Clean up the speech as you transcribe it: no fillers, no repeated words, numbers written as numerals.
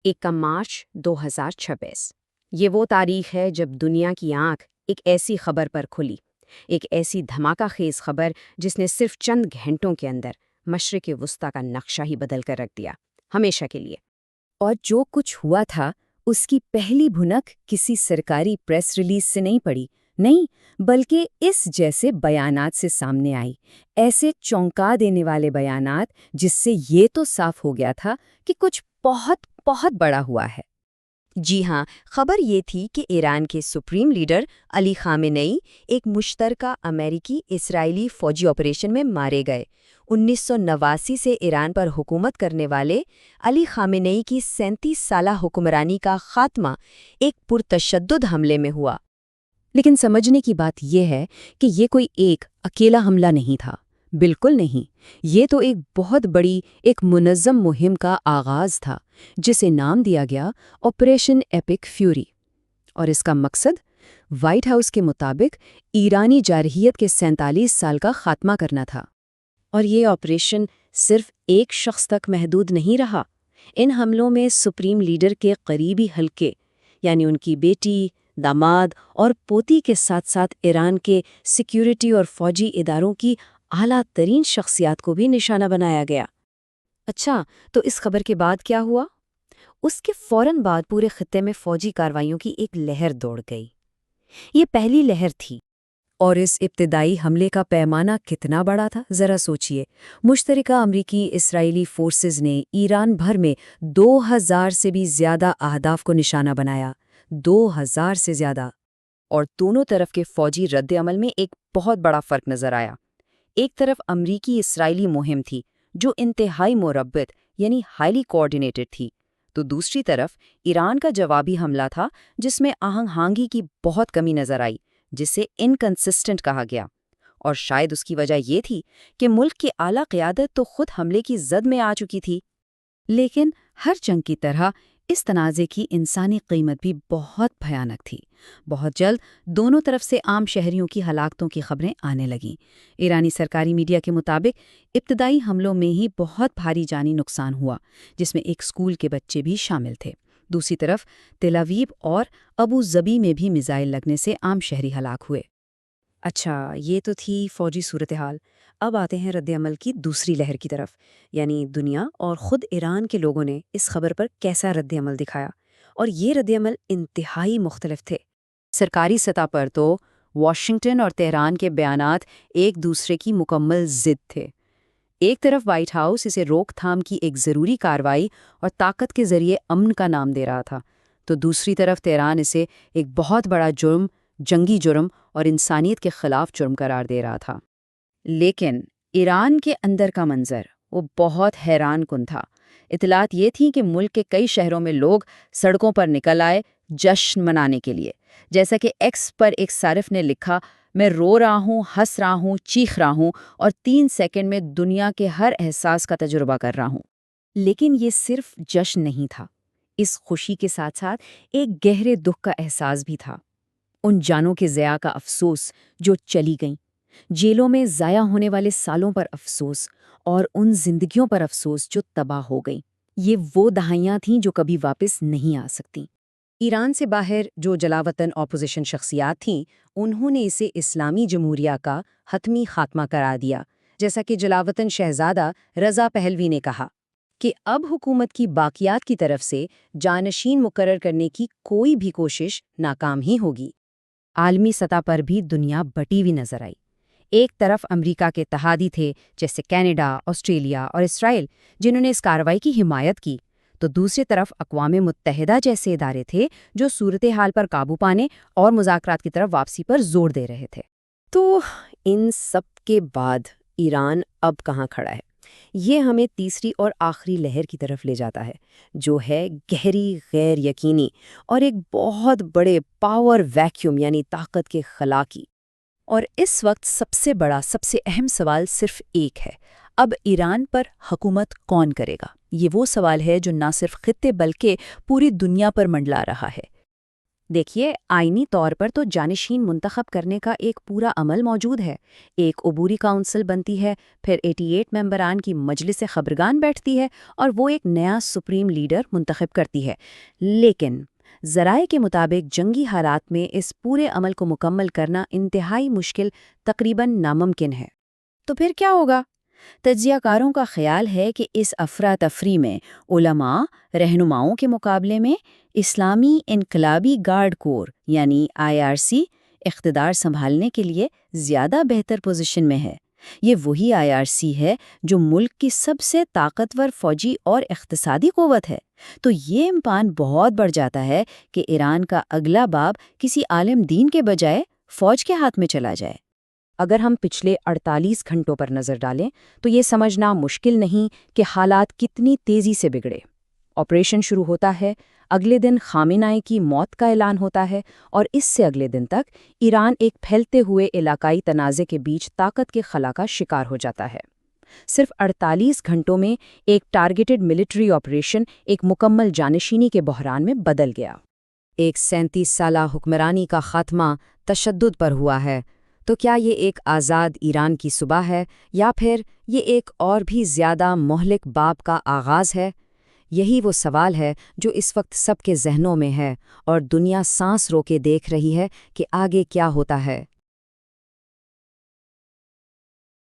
1 مارچ 2026۔ یہ وہ تاریخ ہے جب دنیا کی آنکھ ایک ایسی خبر پر کھلی، ایک ایسی دھماکہ خیز خبر جس نے صرف چند گھنٹوں کے اندر مشرق وسطیٰ کا نقشہ ہی بدل کر رکھ دیا، ہمیشہ کے لیے۔ اور جو کچھ ہوا تھا اس کی پہلی بھنک کسی سرکاری پریس ریلیز سے نہیں پڑی، نہیں، بلکہ اس جیسے بیانات سے سامنے آئی، ایسے چونکا دینے والے بیانات جس سے یہ تو صاف ہو گیا تھا کہ کچھ بہت بہت بڑا ہوا ہے۔ جی ہاں، خبر یہ تھی کہ ایران کے سپریم لیڈر علی خامنئی ایک مشترکہ امریکی اسرائیلی فوجی آپریشن میں مارے گئے۔ 1989 سے ایران پر حکومت کرنے والے علی خامنئی کی 37 سالہ حکمرانی کا خاتمہ ایک پرتشدد حملے میں ہوا۔ لیکن سمجھنے کی بات یہ ہے کہ یہ کوئی ایک اکیلا حملہ نہیں تھا، بالکل نہیں۔ یہ تو ایک بہت بڑی، ایک منظم مہم کا آغاز تھا جسے نام دیا گیا آپریشن ایپک فیوری۔ اور اس کا مقصد وائٹ ہاؤس کے مطابق ایرانی جارحیت کے 47 سال کا خاتمہ کرنا تھا۔ اور یہ آپریشن صرف ایک شخص تک محدود نہیں رہا۔ ان حملوں میں سپریم لیڈر کے قریبی حلقے، یعنی ان کی بیٹی، داماد اور پوتی کے ساتھ ساتھ ایران کے سیکیورٹی اور فوجی اداروں کی اعلیٰ ترین شخصیات کو بھی نشانہ بنایا گیا۔ اچھا، تو اس خبر کے بعد کیا ہوا؟ اس کے فوراً بعد پورے خطے میں فوجی کارروائیوں کی ایک لہر دوڑ گئی۔ یہ پہلی لہر تھی۔ اور اس ابتدائی حملے کا پیمانہ کتنا بڑا تھا، ذرا سوچئے۔ مشترکہ امریکی اسرائیلی فورسز نے ایران بھر میں 2000 سے بھی زیادہ اہداف کو نشانہ بنایا، 2000 سے زیادہ۔ اور دونوں طرف کے فوجی رد عمل میں ایک بہت بڑا فرق نظر آیا۔ ایک طرف امریکی اسرائیلی مہم تھی جو انتہائی مربوط یعنی ہائیلی کوآرڈینیٹڈ تھی، تو دوسری طرف ایران کا جوابی حملہ تھا جس میں آہنگ ہانگی کی بہت کمی نظر آئی، جسے انکنسسٹنٹ کہا گیا۔ اور شاید اس کی وجہ یہ تھی کہ ملک کی اعلیٰ قیادت تو خود حملے کی زد میں آ چکی تھی۔ لیکن ہر جنگ کی طرح اس تنازع کی انسانی قیمت بھی بہت بھیانک تھی۔ بہت جلد دونوں طرف سے عام شہریوں کی ہلاکتوں کی خبریں آنے لگیں۔ ایرانی سرکاری میڈیا کے مطابق ابتدائی حملوں میں ہی بہت بھاری جانی نقصان ہوا، جس میں ایک اسکول کے بچے بھی شامل تھے۔ دوسری طرف تل ابیب اور ابو ظبی میں بھی میزائل لگنے سے عام شہری ہلاک ہوئے۔ اچھا، یہ تو تھی فوجی صورتحال۔ اب آتے ہیں رد عمل کی دوسری لہر کی طرف، یعنی دنیا اور خود ایران کے لوگوں نے اس خبر پر کیسا رد عمل دکھایا۔ اور یہ رد عمل انتہائی مختلف تھے۔ سرکاری سطح پر تو واشنگٹن اور تہران کے بیانات ایک دوسرے کی مکمل ضد تھے۔ ایک طرف وائٹ ہاؤس اسے روک تھام کی ایک ضروری کارروائی اور طاقت کے ذریعے امن کا نام دے رہا تھا، تو دوسری طرف تہران اسے ایک بہت بڑا جرم، جنگی جرم اور انسانیت کے خلاف جرم قرار دے رہا تھا۔ لیکن ایران کے اندر کا منظر وہ بہت حیران کن تھا۔ اطلاعات یہ تھیں کہ ملک کے کئی شہروں میں لوگ سڑکوں پر نکل آئے جشن منانے کے لیے۔ جیسا کہ ایکس پر ایک صارف نے لکھا، میں رو رہا ہوں، ہنس رہا ہوں، چیخ رہا ہوں اور 3 سیکنڈ میں دنیا کے ہر احساس کا تجربہ کر رہا ہوں۔ لیکن یہ صرف جشن نہیں تھا، اس خوشی کے ساتھ ساتھ ایک گہرے دکھ کا احساس بھی تھا۔ ان جانوں کے ضیاع کا افسوس جو چلی گئیں، جیلوں میں ضائع ہونے والے سالوں پر افسوس، اور ان زندگیوں پر افسوس جو تباہ ہو گئیں۔ یہ وہ دہائیاں تھیں جو کبھی واپس نہیں آ سکتیں۔ ایران سے باہر جو جلاوطن اپوزیشن شخصیات تھیں، انہوں نے اسے اسلامی جمہوریہ کا حتمی خاتمہ قرار دیا، جیسا کہ جلاوطن شہزادہ رضا پہلوی نے کہا کہ اب حکومت کی باقیات کی طرف سے جانشین مقرر کرنے کی کوئی بھی کوشش ناکام ہی ہوگی۔ عالمی سطح پر بھی دنیا بٹی ہوئی نظر آئی۔ ایک طرف امریکہ کے اتحادی تھے جیسے کینیڈا، آسٹریلیا اور اسرائیل، جنہوں نے اس کارروائی کی حمایت کی، تو دوسری طرف اقوام متحدہ جیسے ادارے تھے جو صورتحال پر قابو پانے اور مذاکرات کی طرف واپسی پر زور دے رہے تھے۔ تو ان سب کے بعد ایران اب کہاں کھڑا ہے؟ یہ ہمیں تیسری اور آخری لہر کی طرف لے جاتا ہے، جو ہے گہری، غیر یقینی اور ایک بہت بڑے پاور ویکیوم یعنی طاقت کے خلا کی۔ اور اس وقت سب سے بڑا، سب سے اہم سوال صرف ایک ہے، اب ایران پر حکومت کون کرے گا؟ یہ وہ سوال ہے جو نہ صرف خطے بلکہ پوری دنیا پر منڈلا رہا ہے۔ دیکھیے، آئینی طور پر تو جانشین منتخب کرنے کا ایک پورا عمل موجود ہے۔ ایک عبوری کونسل بنتی ہے، پھر 88 ممبران کی مجلس خبرگان بیٹھتی ہے اور وہ ایک نیا سپریم لیڈر منتخب کرتی ہے۔ لیکن ذرائع کے مطابق جنگی حالات میں اس پورے عمل کو مکمل کرنا انتہائی مشکل، تقریباً ناممکن ہے۔ تو پھر کیا ہوگا؟ تجزیہ کاروں کا خیال ہے کہ اس افراتفری میں علماء رہنماؤں کے مقابلے میں اسلامی انقلابی گارڈ کور یعنی IRC اقتدار سنبھالنے کے لیے زیادہ بہتر پوزیشن میں ہے۔ یہ وہی IRC ہے جو ملک کی سب سے طاقتور فوجی اور اقتصادی قوت ہے۔ تو یہ امکان بہت بڑھ جاتا ہے کہ ایران کا اگلا باب کسی عالم دین کے بجائے فوج کے ہاتھ میں چلا جائے۔ اگر ہم پچھلے 48 گھنٹوں پر نظر ڈالیں تو یہ سمجھنا مشکل نہیں کہ حالات کتنی تیزی سے بگڑے۔ آپریشن شروع ہوتا ہے، اگلے دن خامنہ ای کی موت کا اعلان ہوتا ہے، اور اس سے اگلے دن تک ایران ایک پھیلتے ہوئے علاقائی تنازع کے بیچ طاقت کے خلا کا شکار ہو جاتا ہے۔ صرف 48 گھنٹوں میں ایک ٹارگیٹڈ ملٹری آپریشن ایک مکمل جانشینی کے بحران میں بدل گیا۔ ایک 37 سالہ حکمرانی کا خاتمہ تشدد پر ہوا ہے۔ تو کیا یہ ایک آزاد ایران کی صبح ہے، یا پھر یہ ایک اور بھی زیادہ مہلک باب کا آغاز ہے؟ یہی وہ سوال ہے جو اس وقت سب کے ذہنوں میں ہے، اور دنیا سانس روکے دیکھ رہی ہے کہ آگے کیا ہوتا ہے۔